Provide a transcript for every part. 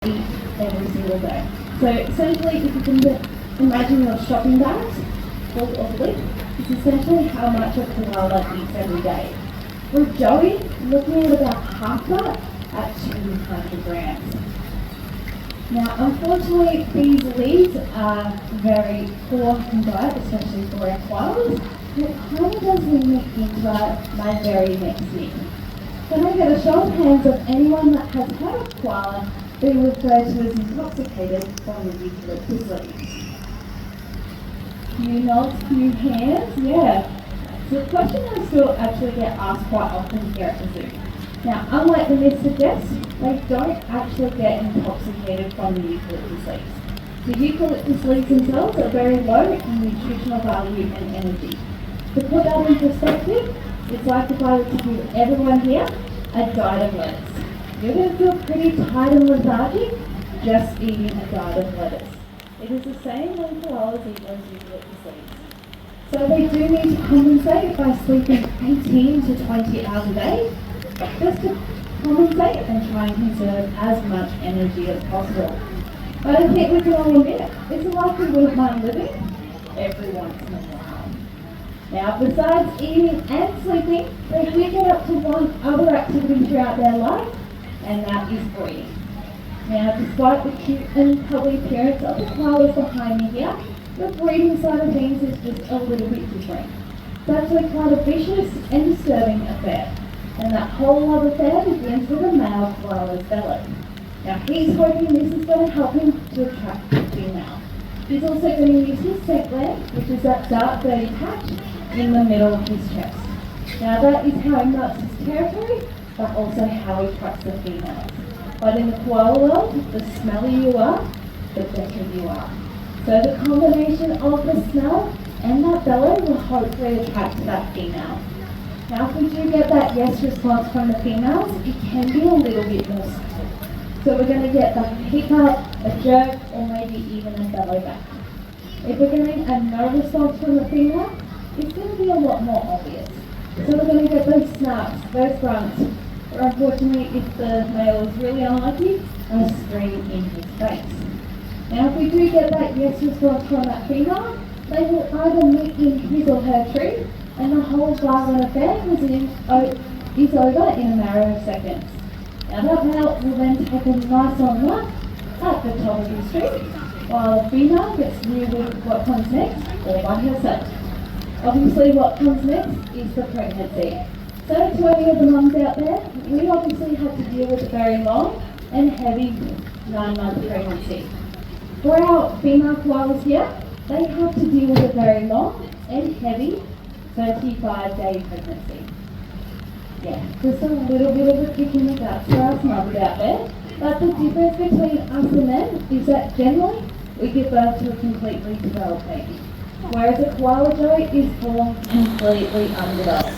eat every single day. So essentially, if you can imagine your shopping bags full of lift, it's essentially how much a koala eats every day. For Joey, looking at about half that at 200 grams. Now, unfortunately, these leaves are very poor in diet, especially for our koalas. It kind of does limit into my very next thing. Can I get a show of hands of anyone that has had a koala being referred to as intoxicated from the eucalyptus leaves? Few nods, few hands, yeah. So the question I still actually get asked quite often here at the zoo. Now, unlike the myth suggests, they don't actually get intoxicated from the eucalyptus leaves. The eucalyptus leaves themselves are very low in nutritional value and energy. To put that in perspective, it's like if I were to give everyone here a diet of lettuce. You're going to feel pretty tired and lethargic just eating a diet of lettuce. It is the same when koalas eat those eucalyptus leaves. So they do need to compensate by sleeping 18 to 20 hours a day, just to compensate and try and conserve as much energy as possible. But I think we can all admit, it's a life we wouldn't mind living every once in a while. Now, besides eating and sleeping, they do get up to one other activity throughout their life, and that is breeding. Now, despite the cute and cuddly appearance of the koalas behind me here, the breeding side of things is just a little bit different. It's actually quite a vicious and disturbing affair, and that whole love affair begins with a male koala's belly. Now, he's hoping this is going to help him to attract a female. He's also going to use his scent gland, which is that dark dirty patch in the middle of his chest. Now, that is how he marks his territory, but also how he attracts the females. But in the koala world, the smellier you are, the better you are. So the combination of the smell and that belly will hopefully attract that female. Now, if we do get that yes response from the females, it can be a little bit more subtle. So we're going to get the pick up, a jerk, or maybe even a belly back. If we're getting a no response from the female, it's going to be a lot more obvious. So we're going to get those snaps, those grunts, or unfortunately, if the male is really unlucky, a scream in his face. Now, if we do get that yes response from that female, they will either meet in his or her tree, and the whole bargain affair is over in a matter of seconds. Now, that male will then take a nice on lap at the top of his tree, while the female gets to deal with what comes next, all by herself. Obviously, what comes next is the pregnancy. So to any of the mums out there, we obviously have to deal with a very long and heavy 9-month pregnancy. For our female koalas here, they have to deal with a very long and heavy 35-day pregnancy. Yeah, just a little bit of a kick in the guts for us mums out there. But the difference between us and them is that generally we give birth to a completely developed baby, whereas a koala joey is born completely undeveloped.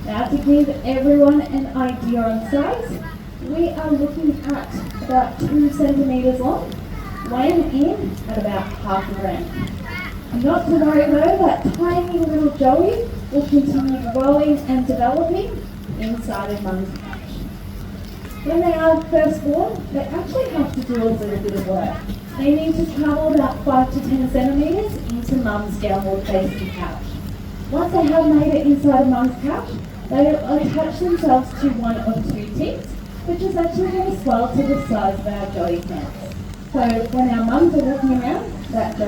Now, to give everyone an idea on size, we are looking at about 2 centimetres long, weighing in at about half a gram. Not to worry though, that tiny little joey will continue growing and developing inside of mum's pouch. When they are first born, they actually have to do a little bit of work. They need to travel about 5 to 10 centimetres into mum's downward-facing pouch. Once they have made it inside of mum's pouch, they attach themselves to one of 2 teats, which is actually going to swell to the size of our joey's hands. So when our mums are walking around, that joey